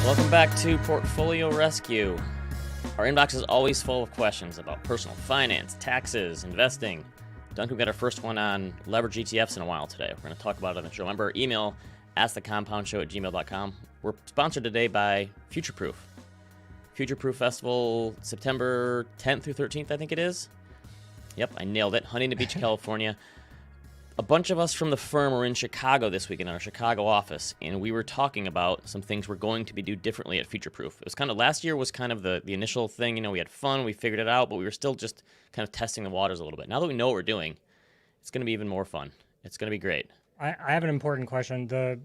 Welcome back to Portfolio Rescue. Our inbox is always full of questions about personal finance, taxes, investing. Duncan, we got our first one on leverage ETFs in a while today. We're going to talk about it on the show. Remember, our email, askthecompoundshow@gmail.com. We're sponsored today by Futureproof. Futureproof Festival, September 10th through 13th, I think it is. Yep, I nailed it. Huntington Beach, California. A bunch of us from the firm were in Chicago this week in our Chicago office, and we were talking about some things we're going to be do differently at Futureproof. It was kind of, last year was kind of the initial thing, we had fun, we figured it out, but we were still just kind of testing the waters a little bit. Now that we know what we're doing, it's going to be even more fun. It's going to be great. I have an important question. The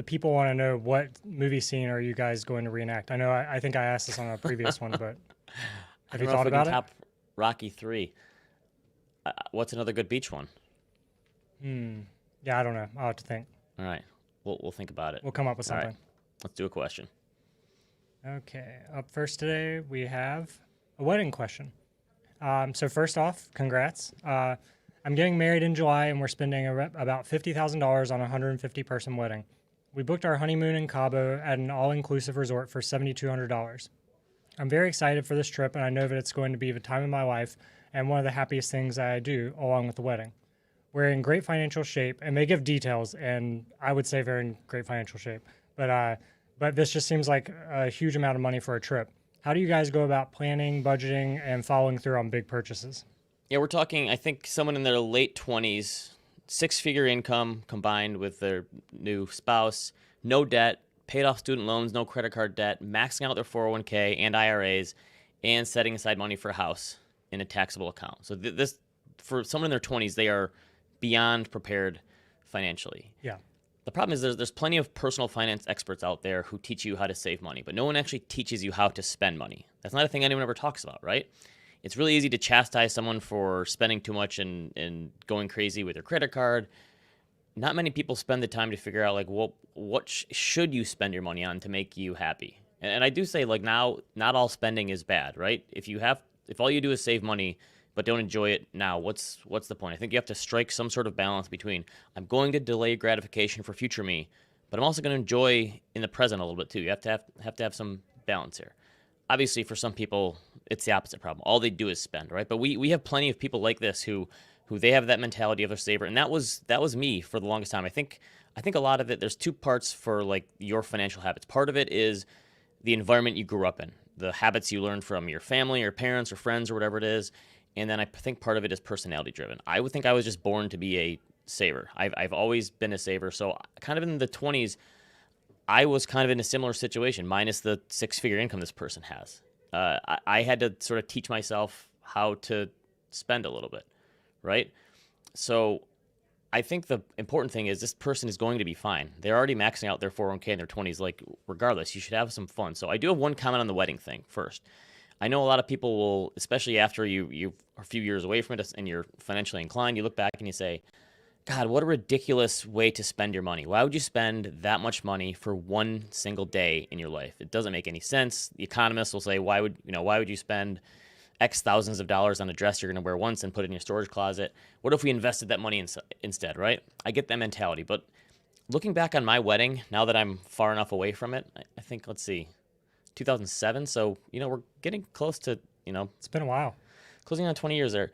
people want to know, what movie scene are you guys going to reenact? I know I think I asked this on a previous one, but have you thought about it? Top Rocky 3. What's another good beach one? Yeah, I don't know. I'll have to think. All right. We'll think about it. We'll come up with something. All right. Let's do a question. Okay. Up first today, we have a wedding question. So first off, congrats. I'm getting married in July, and we're spending about $50,000 on a 150-person wedding. We booked our honeymoon in Cabo at an all-inclusive resort for $7,200. I'm very excited for this trip, and I know that it's going to be the time of my life and one of the happiest things that I do along with the wedding. We're in great financial shape, and they give details, and I would say they're in great financial shape. But this just seems like a huge amount of money for a trip. How do you guys go about planning, budgeting, and following through on big purchases? Yeah, we're talking, I think, someone in their late 20s, six-figure income combined with their new spouse, no debt, paid off student loans, no credit card debt, maxing out their 401k and IRAs, and setting aside money for a house in a taxable account. So this, for someone in their 20s, they are beyond prepared financially. Yeah. The problem is there's plenty of personal finance experts out there who teach you how to save money, but no one actually teaches you how to spend money. That's not a thing anyone ever talks about, right? It's really easy to chastise someone for spending too much and going crazy with their credit card. Not many people spend the time to figure out, like, what should you spend your money on to make you happy? And I do say, like, now, not all spending is bad, right? If all you do is save money but don't enjoy it now, what's the point? I think you have to strike some sort of balance between, I'm going to delay gratification for future me, but I'm also going to enjoy in the present a little bit too. You have to have some balance here. Obviously, for some people, it's the opposite problem. All they do is spend, right? But we have plenty of people like this who they have that mentality of a saver, and that was me for the longest time. I think a lot of it, there's two parts for, like, your financial habits. Part of it is the environment you grew up in, the habits you learned from your family or parents or friends or whatever it is. And then I think part of it is personality driven. I would think I was just born to be a saver. I've always been a saver. So kind of in the 20s, I was kind of in a similar situation, minus the six-figure income this person has. I had to sort of teach myself how to spend a little bit, right? So I think the important thing is this person is going to be fine. They're already maxing out their 401k in their 20s. Like, regardless, you should have some fun. So I do have one comment on the wedding thing first. I know a lot of people will, especially after you are a few years away from it and you're financially inclined, you look back and you say, God, what a ridiculous way to spend your money. Why would you spend that much money for one single day in your life? It doesn't make any sense. The economists will say, why would you spend X thousands of dollars on a dress you're going to wear once and put it in your storage closet? What if we invested that money instead, right? I get that mentality. But looking back on my wedding, now that I'm far enough away from it, I think, let's see, 2007. So, we're getting close to, It's been a while. Closing on 20 years there.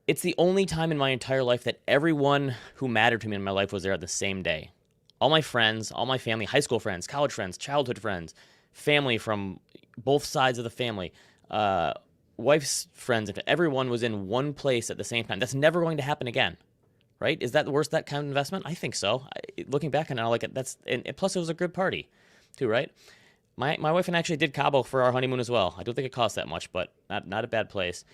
It's the only time in my entire life that everyone who mattered to me in my life was there the same day. All my friends, all my family, high school friends, college friends, childhood friends, family from both sides of the family, wife's friends, everyone was in one place at the same time. That's never going to happen again, right? Is that worth that kind of investment? I think so. Looking back on it, like, and plus it was a good party too, right? My wife and I actually did Cabo for our honeymoon as well. I don't think it cost that much, but not a bad place.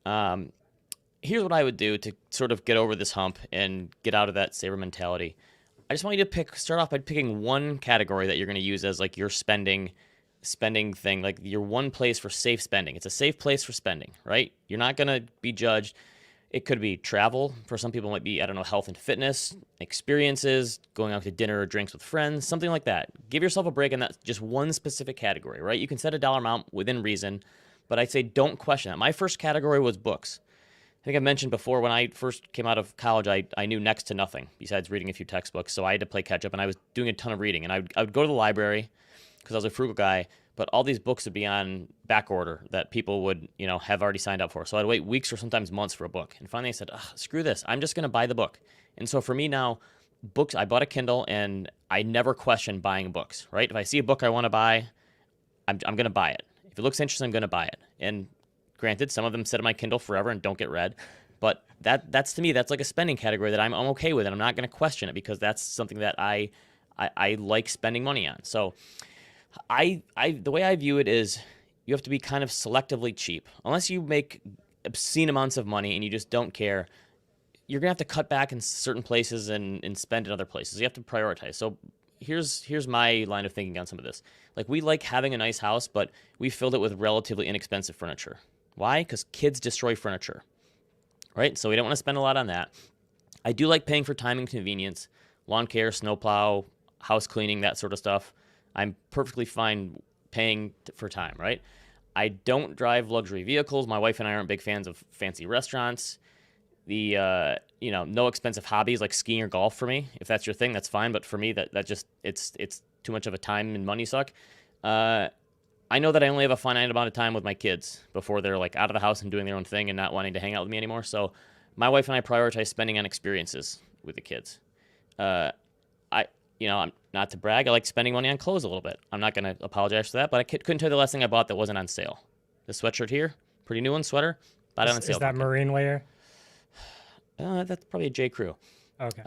Here's what I would do to sort of get over this hump and get out of that saver mentality. I just want you to start off by picking one category that you're going to use as, like, your spending thing, like your one place for safe spending. It's a safe place for spending, right? You're not going to be judged. It could be travel. For some people, it might be, health and fitness, experiences, going out to dinner or drinks with friends, something like that. Give yourself a break in that just one specific category, right? You can set a dollar amount within reason, but I'd say don't question that. My first category was books. I think I mentioned before, when I first came out of college, I knew next to nothing besides reading a few textbooks, so I had to play catch up, and I was doing a ton of reading. And I would go to the library, because I was a frugal guy, but all these books would be on back order that people would, have already signed up for. So I'd wait weeks or sometimes months for a book. And finally I said, screw this. I'm just going to buy the book. And so for me now, books, I bought a Kindle and I never question buying books, right? If I see a book I want to buy, I'm going to buy it. If it looks interesting, I'm going to buy it. And granted, some of them sit on my Kindle forever and don't get read. But that's to me, that's like a spending category that I'm okay with, and I'm not going to question it because that's something that I like spending money on. So the way I view it is you have to be kind of selectively cheap. Unless you make obscene amounts of money and you just don't care, you're going to have to cut back in certain places and spend in other places. You have to prioritize. So here's my line of thinking on some of this. Like, we like having a nice house, but we filled it with relatively inexpensive furniture. Why? Because kids destroy furniture, right? So we don't want to spend a lot on that. I do like paying for time and convenience, lawn care, snowplow, house cleaning, that sort of stuff. I'm perfectly fine paying for time, right? I don't drive luxury vehicles. My wife and I aren't big fans of fancy restaurants. The no expensive hobbies like skiing or golf for me. If that's your thing, that's fine. But for me, that just it's too much of a time and money suck. I know that I only have a finite amount of time with my kids before they're like out of the house and doing their own thing and not wanting to hang out with me anymore. So my wife and I prioritize spending on experiences with the kids. I'm not to brag, I like spending money on clothes a little bit. I'm not going to apologize for that, but I couldn't tell you the last thing I bought that wasn't on sale. This sweatshirt here, pretty new one, sweater, bought it on sale. Is that marine layer? That's probably a J. Crew. Okay.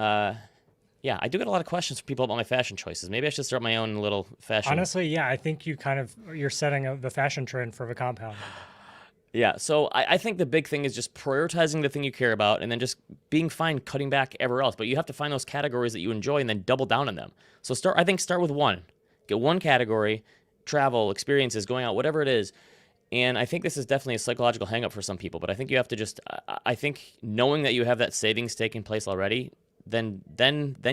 Yeah, I do get a lot of questions from people about my fashion choices. Maybe I should start my own little fashion. Honestly, yeah, I think you're setting the fashion trend for the compound. Yeah, so I think the big thing is just prioritizing the thing you care about and then just being fine cutting back everywhere else. But you have to find those categories that you enjoy and then double down on them. So start with one. Get one category, travel, experiences, going out, whatever it is. And I think this is definitely a psychological hang-up for some people. But I think you have to just, I think knowing that you have that savings taking place already, then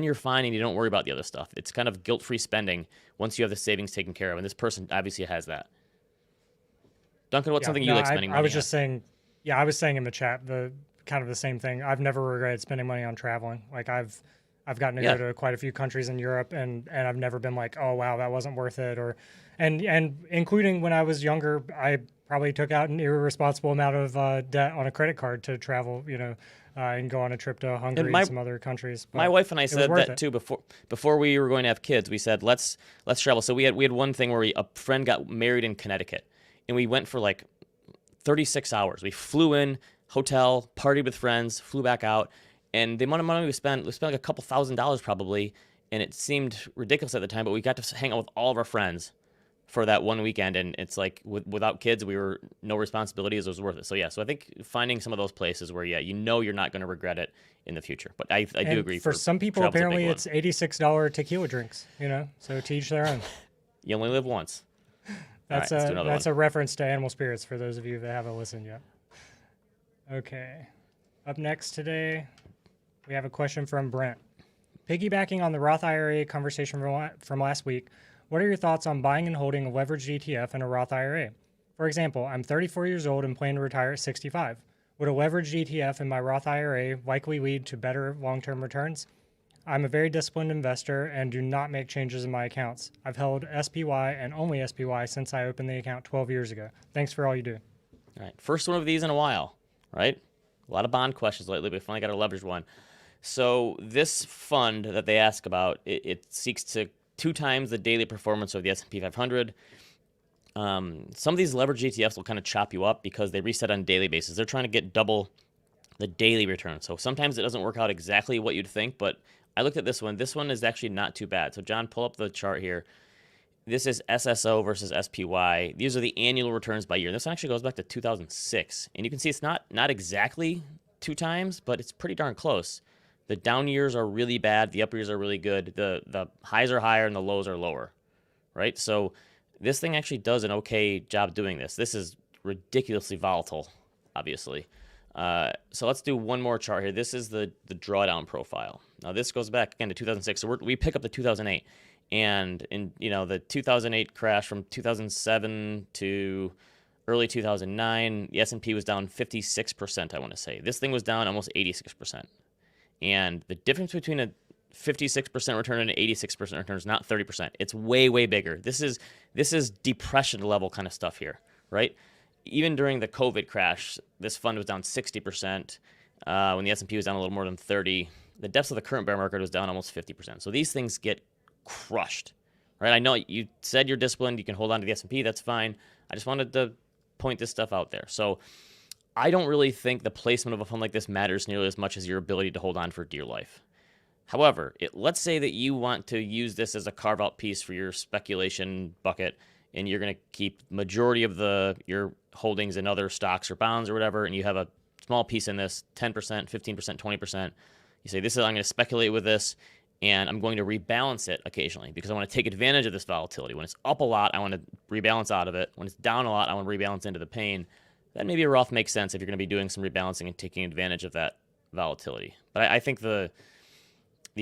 you're fine and you don't worry about the other stuff. It's kind of guilt-free spending once you have the savings taken care of. And this person obviously has that. Duncan, what's something you like spending money on? I was just saying, I was saying in the chat, the kind of the same thing. I've never regretted spending money on traveling. Like I've gotten to go to quite a few countries in Europe and I've never been like, oh wow, that wasn't worth it. And including when I was younger, I probably took out an irresponsible amount of debt on a credit card to travel, and go on a trip to Hungary and some other countries. But my wife and I said that too before we were going to have kids. We said let's travel. So we had one thing where a friend got married in Connecticut, and we went for like 36 hours. We flew in, hotel, partied with friends, flew back out, and the amount of money we spent like a couple $1,000s probably, and it seemed ridiculous at the time. But we got to hang out with all of our friends for that one weekend, and it's like without kids, we were no responsibilities. It was worth it. So yeah, so I think finding some of those places where you're not going to regret it in the future. But I do agree. For some people, apparently it's $86 tequila drinks. So to each their own. You only live once. That's a reference to Animal Spirits for those of you that haven't listened yet. Okay, up next today, we have a question from Brent. Piggybacking on the Roth IRA conversation from last week, what are your thoughts on buying and holding a leveraged ETF and a Roth IRA? For example, I'm 34 years old and plan to retire at 65. Would a leveraged ETF in my Roth IRA likely lead to better long-term returns? I'm a very disciplined investor and do not make changes in my accounts. I've held SPY and only SPY since I opened the account 12 years ago. Thanks for all you do. All right, first one of these in a while, right? A lot of bond questions lately, but we finally got a leveraged one. So this fund that they ask about, it seeks to 2 times the daily performance of the S&P 500. Some of these leveraged ETFs will kind of chop you up because they reset on a daily basis. They're trying to get double the daily return. So sometimes it doesn't work out exactly what you'd think, but I looked at this one. This one is actually not too bad. So John, pull up the chart here. This is SSO versus SPY. These are the annual returns by year. This one actually goes back to 2006. And you can see it's not exactly 2 times, but it's pretty darn close. The down years are really bad. The up years are really good. The highs are higher and the lows are lower, right? So this thing actually does an okay job doing this. This is ridiculously volatile, obviously. So let's do one more chart here. This is the drawdown profile. Now this goes back again to 2006. So we pick up the 2008, and in the 2008 crash from 2007 to early 2009, the S&P was down 56%. I want to say this thing was down almost 86%. And the difference between a 56% return and 86% returns, not 30%. It's way, way bigger. This is depression level kind of stuff here, right? Even during the COVID crash, this fund was down 60%. When the S&P was down a little more than 30, the depths of the current bear market was down almost 50%. So these things get crushed, right? I know you said you're disciplined. You can hold on to the S&P. That's fine. I just wanted to point this stuff out there. So I don't really think the placement of a fund like this matters nearly as much as your ability to hold on for dear life. However, let's say that you want to use this as a carve-out piece for your speculation bucket, and you're going to keep majority of your holdings in other stocks or bonds or whatever, and you have a small piece in this, 10%, 15%, 20%. You say, I'm going to speculate with this, and I'm going to rebalance it occasionally because I want to take advantage of this volatility. When it's up a lot, I want to rebalance out of it. When it's down a lot, I want to rebalance into the pain. Then maybe a Roth makes sense if you're going to be doing some rebalancing and taking advantage of that volatility. But I think the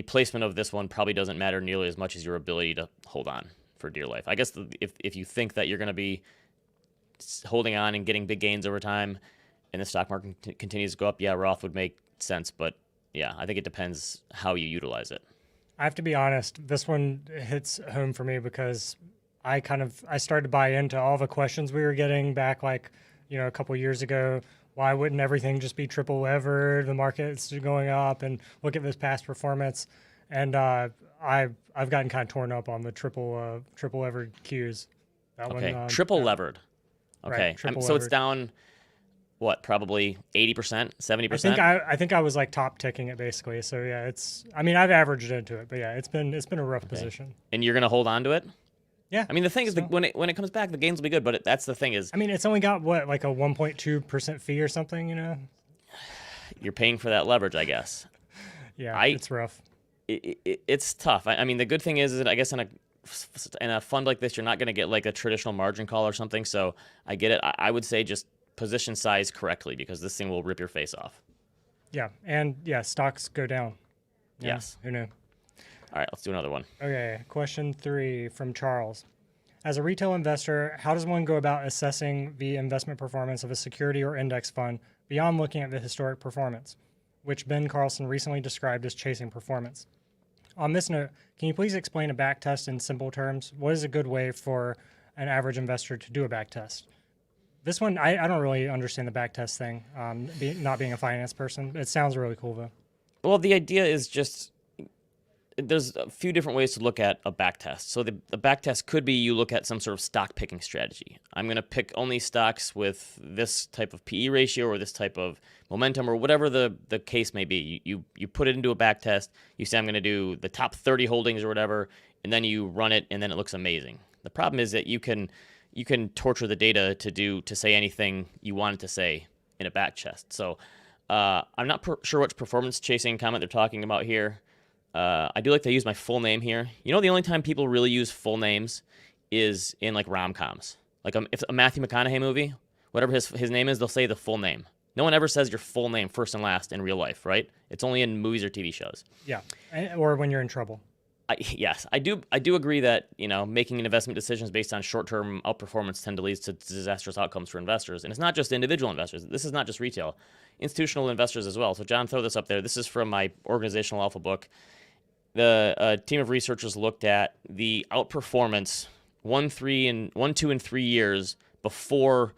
placement of this one probably doesn't matter nearly as much as your ability to hold on for dear life. I guess if you think that you're going to be holding on and getting big gains over time and the stock market continues to go up, yeah, Roth would make sense. But yeah, I think it depends how you utilize it. I have to be honest, this one hits home for me because I started to buy into all the questions we were getting back a couple years ago. Why wouldn't everything just be triple levered? The market's going up, and look at this past performance. And I've gotten kind of torn up on the triple levered Qs. Okay, triple levered. Okay, right, triple so levered. It's down. What, probably 80%, 70%? I think I was top ticking it basically. So yeah, I've averaged into it, but yeah, it's been a rough position. And you're gonna hold on to it? Yeah. I mean, the thing is, when it comes back, the gains will be good. But that's the thing is, it's only got what, a 1.2% fee or something, You're paying for that leverage, I guess. Yeah, it's rough. It's tough. I mean, the good thing is that I guess in a fund like this, you're not gonna get a traditional margin call or something. So I get it. I would say just position size correctly because this thing will rip your face off. Yeah, and yeah, stocks go down. Yeah, yes. Who knew? All right, let's do another one. Okay, question 3 from Charles. As a retail investor, how does one go about assessing the investment performance of a security or index fund beyond looking at the historic performance, which Ben Carlson recently described as chasing performance? On this note, can you please explain a backtest in simple terms? What is a good way for an average investor to do a backtest? This one, I don't really understand the backtest thing, not being a finance person. It sounds really cool, though. Well, the idea is just there's a few different ways to look at a backtest. So the backtest could be you look at some sort of stock picking strategy. I'm going to pick only stocks with this type of PE ratio or this type of momentum or whatever the case may be. You put it into a backtest. You say, I'm going to do the top 30 holdings or whatever, and then you run it, and then it looks amazing. The problem is that you can torture the data to say anything you want it to say in a backtest. So I'm not sure which performance chasing comment they're talking about here. I do like to use my full name here. The only time people really use full names is in rom-coms. If a Matthew McConaughey movie, whatever his name is, they'll say the full name. No one ever says your full name first and last in real life, right? It's only in movies or TV shows. Yeah, or when you're in trouble. Yes, I do agree that making investment decisions based on short-term outperformance tend to lead to disastrous outcomes for investors, and it's not just individual investors. This is not just retail, institutional investors as well. So John, throw this up there. This is from my Organizational Alpha book. The team of researchers looked at the outperformance 1, 2, and 3 years before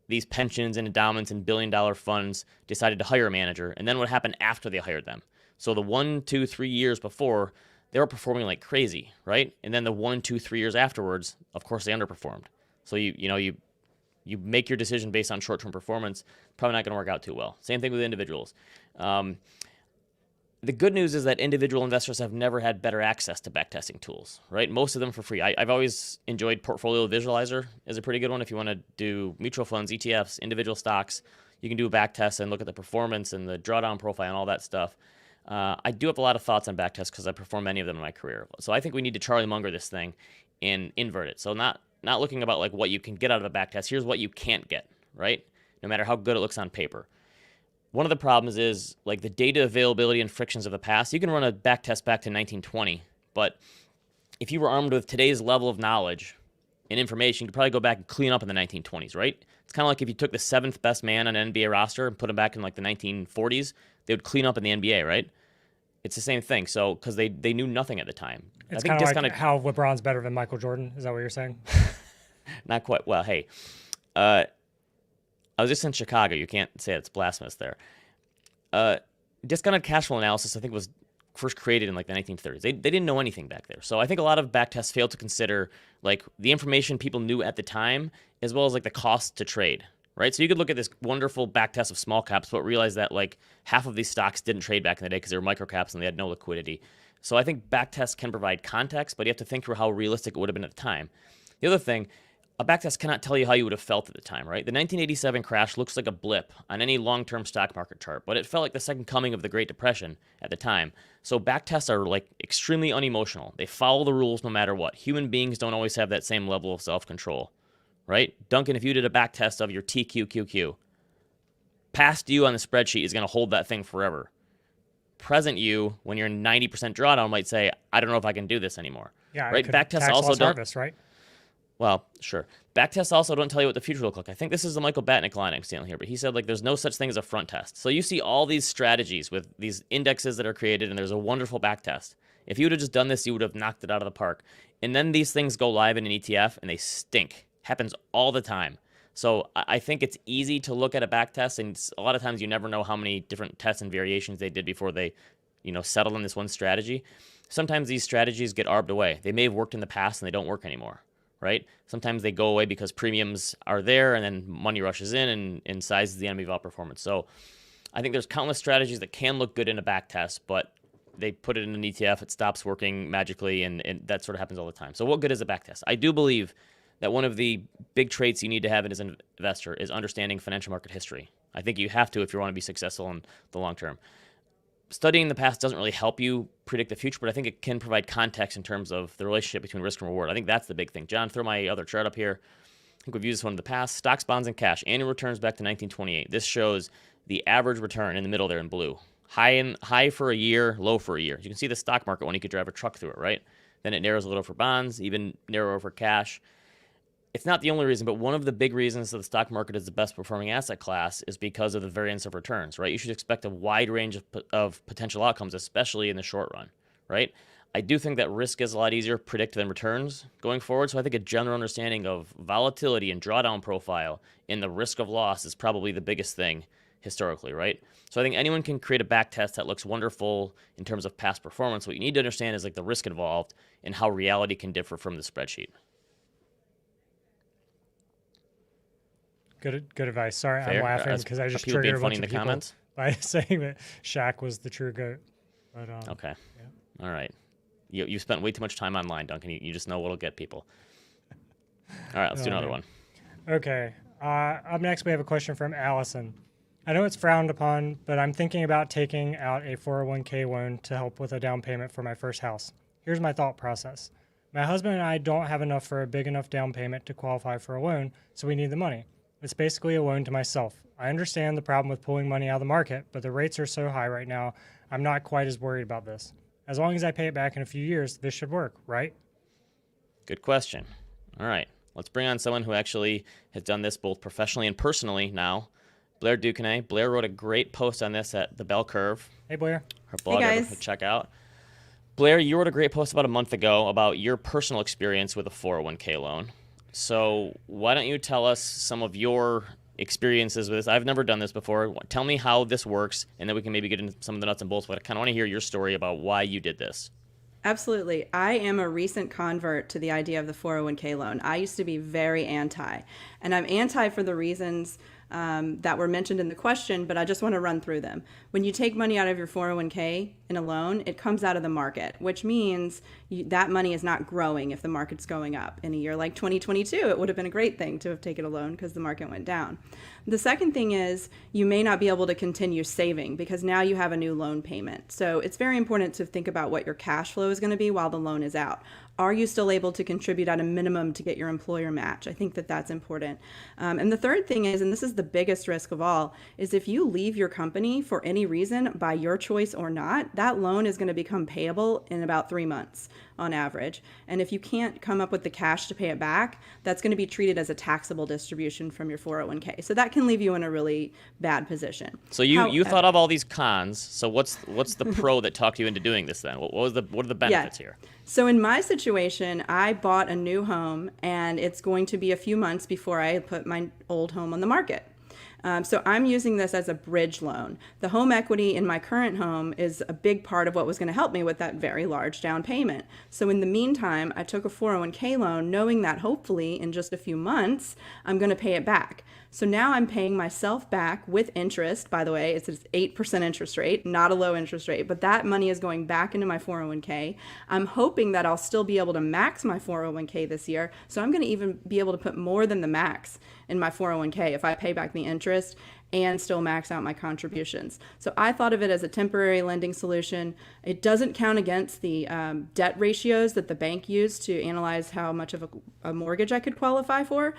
these pensions and endowments and billion-dollar funds decided to hire a manager, and then what happened after they hired them. So the 1, 2, 3 years before, they were performing like crazy, right? And then the 1, 2, 3 years afterwards, of course, they underperformed. So you make your decision based on short-term performance, probably not going to work out too well. Same thing with individuals. The good news is that individual investors have never had better access to backtesting tools, right? Most of them for free. I've always enjoyed Portfolio Visualizer is a pretty good one. If you want to do mutual funds, ETFs, individual stocks, you can do a backtest and look at the performance and the drawdown profile and all that stuff. I do have a lot of thoughts on backtests because I performed many of them in my career. So I think we need to Charlie Munger this thing and invert it. So not looking about what you can get out of a backtest. Here's what you can't get, right? No matter how good it looks on paper. One of the problems is the data availability and frictions of the past. You can run a backtest back to 1920, but if you were armed with today's level of knowledge and information, you could probably go back and clean up in the 1920s, right? It's kind of like if you took the 7th best man on an NBA roster and put him back in the 1940s, they would clean up in the NBA, right? It's the same thing. So because they knew nothing at the time. It's I think kind of like discounted, how LeBron's better than Michael Jordan. Is that what you're saying? not quite. Well, hey, I was just in Chicago. You can't say it's blasphemous there. Discounted cash flow analysis, I think, was first created in like the 1930s. They didn't know anything back there. So I think a lot of backtests failed to consider like the information people knew at the time, as well as like the cost to trade, right? So you could look at this wonderful backtest of small caps, but realize that like half of these stocks didn't trade back in the day because they were micro caps and they had no liquidity. So I think backtests can provide context, but you have to think through how realistic it would have been at the time. The other thing, a backtest cannot tell you how you would have felt at the time, right? The 1987 crash looks like a blip on any long-term stock market chart, but it felt like the second coming of the Great Depression at the time. So backtests are like extremely unemotional. They follow the rules no matter what. Human beings don't always have that same level of self-control, right? Duncan, if you did a backtest of your TQQQ, past you on the spreadsheet is going to hold that thing forever. Present you, when you're in 90% drawdown, might say, I don't know if I can do this anymore. Yeah, right? Backtests also don't. Harvest, right? Well, sure. Backtests also don't tell you what the future look like. I think this is the Michael Batnick line I'm stealing here, but he said like there's no such thing as a front test. So you see all these strategies with these indexes that are created, and there's a wonderful backtest. If you would have just done this, you would have knocked it out of the park. And then these things go live in an ETF, and they stink. Happens all the time. So I think it's easy to look at a backtest, and a lot of times you never know how many different tests and variations they did before they, settled on this one strategy. Sometimes these strategies get arbed away. They may have worked in the past, and they don't work anymore. Right? Sometimes they go away because premiums are there and then money rushes in and size is the enemy of outperformance. So I think there's countless strategies that can look good in a back test, but they put it in an ETF, it stops working magically, and that sort of happens all the time. So what good is a back test? I do believe that one of the big traits you need to have as an investor is understanding financial market history. I think you have to if you want to be successful in the long term. Studying the past doesn't really help you predict the future, but I think it can provide context in terms of the relationship between risk and reward. I think that's the big thing. John, throw my other chart up here. I think we've used this one in the past. Stocks, bonds, and cash. Annual returns back to 1928. This shows the average return in the middle there in blue. High for a year, low for a year. You can see the stock market one. You could drive a truck through it, right? Then it narrows a little for bonds, even narrower for cash. It's not the only reason, but one of the big reasons that the stock market is the best performing asset class is because of the variance of returns, right? You should expect a wide range of potential outcomes, especially in the short run, right? I do think that risk is a lot easier to predict than returns going forward. So I think a general understanding of volatility and drawdown profile in the risk of loss is probably the biggest thing historically, right? So I think anyone can create a back test that looks wonderful in terms of past performance. What you need to understand is like the risk involved and how reality can differ from the spreadsheet. Good advice. Sorry, Fair. I'm laughing because I just people triggered being a funny bunch in of the people comments by saying that Shaq was the true GOAT. But, okay. Yeah. All right. You spent way too much time online, Duncan. You just know what'll get people. All right, let's do another one. Okay. Up next, we have a question from Allison. I know it's frowned upon, but I'm thinking about taking out a 401k loan to help with a down payment for my first house. Here's my thought process. My husband and I don't have enough for a big enough down payment to qualify for a loan, so we need the money. It's basically a loan to myself. I understand the problem with pulling money out of the market, but the rates are so high right now, I'm not quite as worried about this. As long as I pay it back in a few years, this should work, right? Good question. All right. Let's bring on someone who actually has done this both professionally and personally now. Blair duQuesnay. Blair wrote a great post on this at The Bell Curve. Hey, Blair. Her blog, hey everyone can check out. Blair, you wrote a great post about a month ago about your personal experience with a 401k loan. So why don't you tell us some of your experiences with this? I've never done this before. Tell me how this works, and then we can maybe get into some of the nuts and bolts. But I kind of want to hear your story about why you did this. Absolutely. I am a recent convert to the idea of the 401k loan. I used to be very anti, and I'm anti for the reasons that were mentioned in the question, but I just want to run through them. When you take money out of your 401k in a loan, it comes out of the market, which means that money is not growing if the market's going up. In a year like 2022, it would have been a great thing to have taken a loan because the market went down. The second thing is you may not be able to continue saving because now you have a new loan payment. So it's very important to think about what your cash flow is going to be while the loan is out. are you still able to contribute at a minimum to get your employer match? I think that that's important. And the third thing is, and this is the biggest risk of all, is if you leave your company for any reason, by your choice or not, that loan is going to become payable in about 3 months on average. And if you can't come up with the cash to pay it back, that's going to be treated as a taxable distribution from your 401k. So that can leave you in a really bad position. So you thought of all these cons. So what's the pro that talked you into doing this then? What are the benefits here? So in my situation, I bought a new home, and it's going to be a few months before I put my old home on the market. So I'm using this as a bridge loan. The home equity in my current home is a big part of what was going to help me with that very large down payment. So in the meantime, I took a 401k loan knowing that hopefully in just a few months, I'm going to pay it back. So now I'm paying myself back with interest. By the way, it's an 8% interest rate, not a low interest rate, but that money is going back into my 401k. I'm hoping that I'll still be able to max my 401k this year. So I'm going to even be able to put more than the max in my 401k if I pay back the interest and still max out my contributions. So I thought of it as a temporary lending solution. It doesn't count against the debt ratios that the bank used to analyze how much of a mortgage I could qualify for.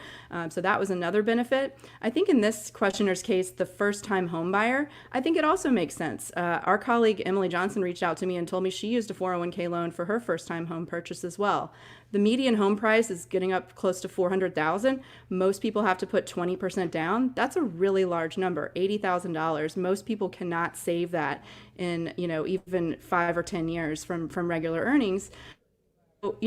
So that was another benefit. I think in this questioner's case, the first-time home buyer, I think it also makes sense. Our colleague Emily Johnson reached out to me and told me she used a 401k loan for her first-time home purchase as well. The median home price is getting up close to $400,000. Most people have to put 20% down. That's a really large number, $80,000. Most people cannot save that in, even 5 or 10 years from regular earnings.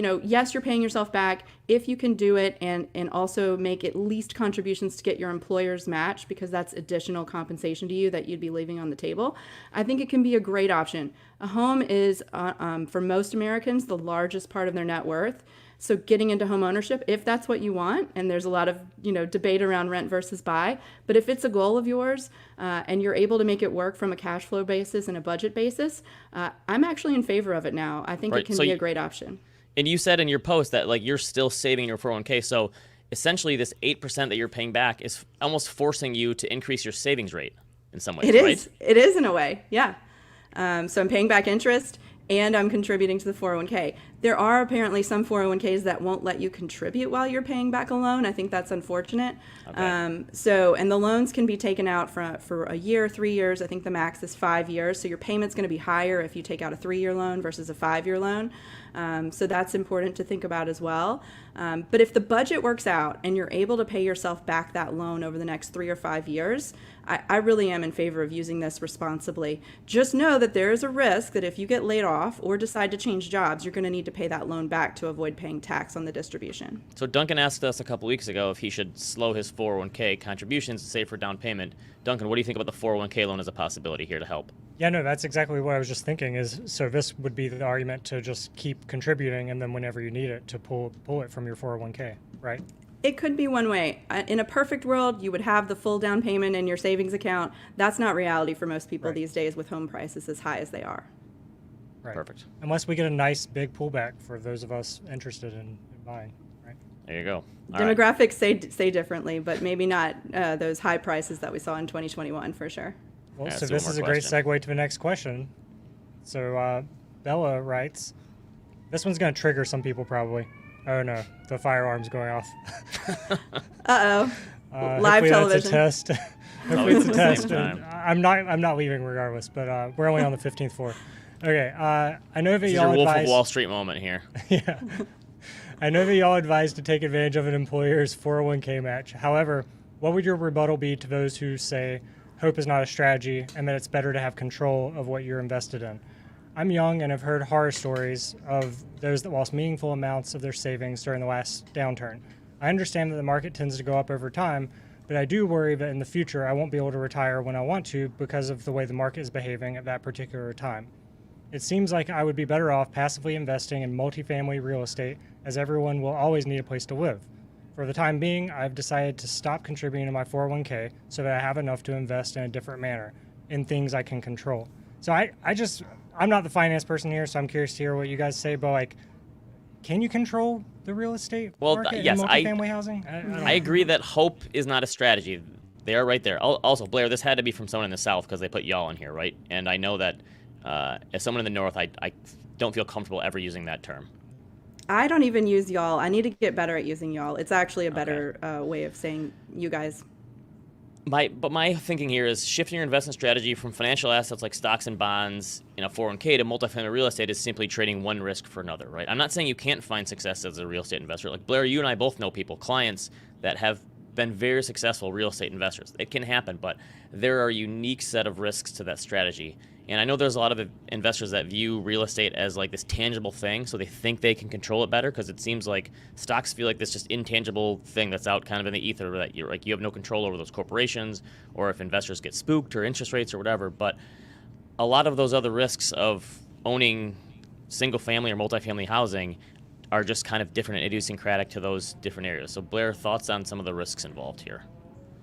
Yes, you're paying yourself back if you can do it and also make at least contributions to get your employer's match, because that's additional compensation to you that you'd be leaving on the table. I think it can be a great option. A home is, for most Americans, the largest part of their net worth. So getting into home ownership, if that's what you want, and there's a lot of debate around rent versus buy, but if it's a goal of yours and you're able to make it work from a cash flow basis and a budget basis, I'm actually in favor of it now. I think it can be a great option. And you said in your post that you're still saving in your 401k. So essentially this 8% that you're paying back is almost forcing you to increase your savings rate in some ways, right? It is in a way, yeah. So I'm paying back interest and I'm contributing to the 401k. There are apparently some 401ks that won't let you contribute while you're paying back a loan. I think that's unfortunate. Okay. And the loans can be taken out for a year, 3 years. I think the max is 5 years. So your payment's going to be higher if you take out a 3-year loan versus a 5-year loan. So that's important to think about as well. But if the budget works out and you're able to pay yourself back that loan over the next 3 or 5 years, I really am in favor of using this responsibly. Just know that there is a risk that if you get laid off or decide to change jobs, you're going to need to pay that loan back to avoid paying tax on the distribution. So Duncan asked us a couple weeks ago if he should slow his 401k contributions to save for down payment. Duncan, what do you think about the 401k loan as a possibility here to help? Yeah, no, that's exactly what I was just thinking so this would be the argument to just keep contributing and then whenever you need it to pull it from your 401k, right? It could be one way. In a perfect world, you would have the full down payment in your savings account. That's not reality for most people these days with home prices as high as they are. Right. Perfect. Unless we get a nice big pullback for those of us interested in buying, right? There you go. Demographics say differently, but maybe not those high prices that we saw in 2021 for sure. Well, so this is a great segue to the next question. So Bella writes, this one's going to trigger some people probably. Oh no, the firearm's going off. Uh-oh. Live television. That's a test. Hopefully it's a test. I'm not leaving regardless, but we're only on the 15th floor. Okay, I know that this y'all is your Wolf advise... of Wall Street moment here. Yeah. I know that y'all advise to take advantage of an employer's 401k match. However, what would your rebuttal be to those who say hope is not a strategy and that it's better to have control of what you're invested in? I'm young and have heard horror stories of those that lost meaningful amounts of their savings during the last downturn. I understand that the market tends to go up over time, but I do worry that in the future I won't be able to retire when I want to because of the way the market is behaving at that particular time. It seems like I would be better off passively investing in multifamily real estate, as everyone will always need a place to live. For the time being, I've decided to stop contributing to my 401k so that I have enough to invest in a different manner, in things I can control. So I'm not the finance person here, so I'm curious to hear what you guys say, but can you control the real estate market yes, in multifamily housing? I agree that hope is not a strategy. They are right there. Also, Blair, this had to be from someone in the South because they put y'all in here, right? And I know that as someone in the North, I don't feel comfortable ever using that term. I don't even use y'all. I need to get better at using y'all. It's actually a better way of saying you guys. But my thinking here is shifting your investment strategy from financial assets like stocks and bonds in a 401k to multifamily real estate is simply trading one risk for another, right? I'm not saying you can't find success as a real estate investor. Like Blair, you and I both know people, clients that have been very successful real estate investors. It can happen, but there are a unique set of risks to that strategy. And I know there's a lot of investors that view real estate as like this tangible thing, so they think they can control it better because it seems like stocks feel like this just intangible thing that's out kind of in the ether that you're like you have no control over those corporations, or if investors get spooked or interest rates or whatever. But a lot of those other risks of owning single family or multifamily housing are just kind of different and idiosyncratic to those different areas. So Blair, thoughts on some of the risks involved here?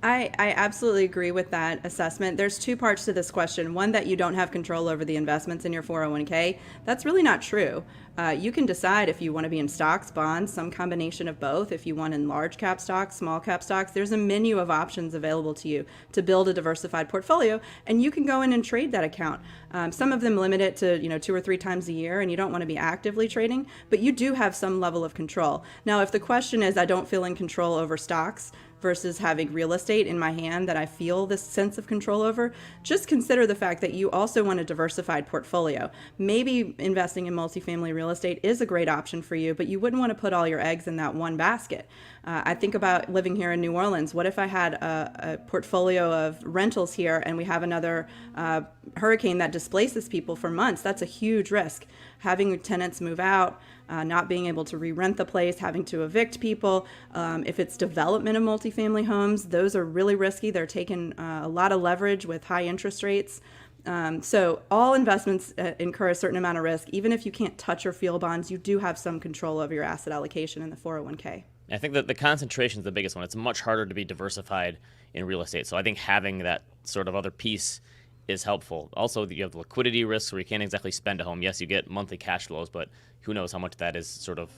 I absolutely agree with that assessment. There's two parts to this question. One, that you don't have control over the investments in your 401k. That's really not true. You can decide if you want to be in stocks, bonds, some combination of both. If you want in large cap stocks, small cap stocks, there's a menu of options available to you to build a diversified portfolio, and you can go in and trade that account. Some of them limit it to 2 or 3 times a year, and you don't want to be actively trading, but you do have some level of control. Now, if the question is, I don't feel in control over stocks versus having real estate in my hand that I feel this sense of control over, just consider the fact that you also want a diversified portfolio. Maybe investing in multifamily real estate is a great option for you, but you wouldn't want to put all your eggs in that one basket. I think about living here in New Orleans. What if I had a portfolio of rentals here and we have another hurricane that displaces people for months? That's a huge risk. Having tenants move out, not being able to re-rent the place, having to evict people. If it's development of multifamily homes, those are really risky. They're taking a lot of leverage with high interest rates. So all investments incur a certain amount of risk. Even if you can't touch or feel bonds, you do have some control over your asset allocation in the 401k. I think that the concentration is the biggest one. It's much harder to be diversified in real estate. So I think having that sort of other piece is helpful. Also, you have the liquidity risks where you can't exactly spend a home. Yes, you get monthly cash flows, but who knows how much that is sort of,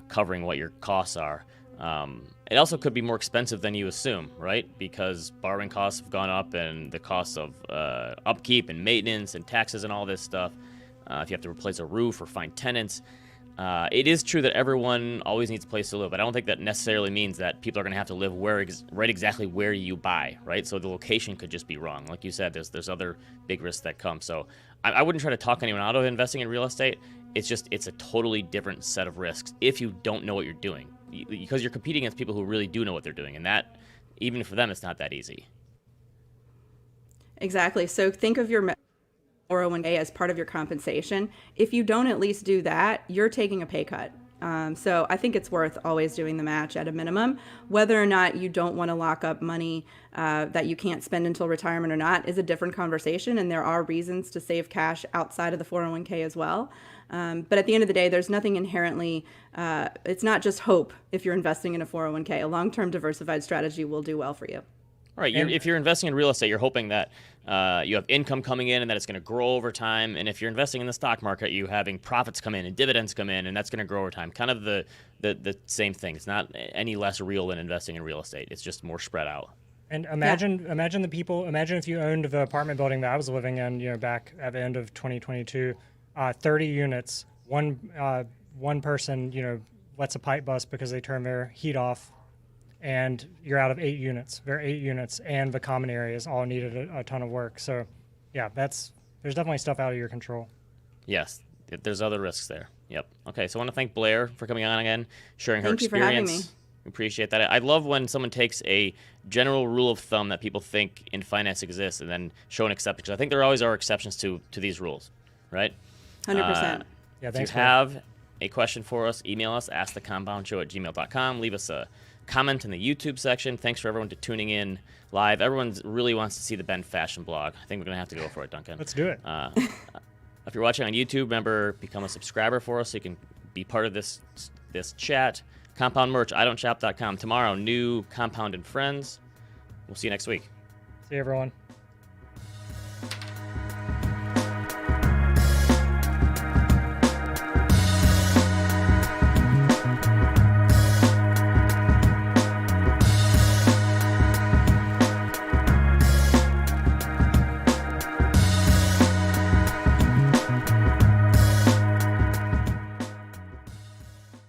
covering what your costs are. It also could be more expensive than you assume, right? Because borrowing costs have gone up and the costs of upkeep and maintenance and taxes and all this stuff. If you have to replace a roof or find tenants. It is true that everyone always needs a place to live, but I don't think that necessarily means that people are going to have to live right exactly where you buy, right? So the location could just be wrong. Like you said, there's other big risks that come. So I wouldn't try to talk anyone out of investing in real estate. It's a totally different set of risks if you don't know what you're doing, because you're competing against people who really do know what they're doing, and that, even for them, it's not that easy. Exactly. So think of your 401k as part of your compensation. If you don't at least do that, you're taking a pay cut. So I think it's worth always doing the match at a minimum. Whether or not you don't want to lock up money that you can't spend until retirement or not is a different conversation, and there are reasons to save cash outside of the 401k as well. But at the end of the day, there's nothing inherently, it's not just hope if you're investing in a 401k. A long-term diversified strategy will do well for you. All right. If you're investing in real estate, you're hoping that you have income coming in and that it's going to grow over time. And if you're investing in the stock market, you're having profits come in and dividends come in, and that's going to grow over time. Kind of the same thing. It's not any less real than investing in real estate. It's just more spread out. And imagine if you owned the apartment building that I was living in, back at the end of 2022, 30 units, one person, lets a pipe bust because they turn their heat off, and you're out of 8 units. There are 8 units, and the common areas all needed a ton of work. So, yeah, there's definitely stuff out of your control. Yes, there's other risks there. Yep. Okay, so I want to thank Blair for coming on again, sharing her Thank experience. you for having me. Appreciate that. I love when someone takes a general rule of thumb that people think in finance exists and then show an exception, because I think there always are exceptions to these rules, right? 100%. Yeah, if thanks. you have a question for us, email us, askthecompoundshow@gmail.com. Leave us a comment in the YouTube section. Thanks for everyone tuning in live. Everyone really wants to see the Ben Fashion blog. I think we're going to have to go for it, Duncan. Let's do it. If you're watching on YouTube, remember, become a subscriber for us so you can be part of this chat. Compound merch, idon'tshop.com. Tomorrow, new Compound and Friends. We'll see you next week. See you, everyone.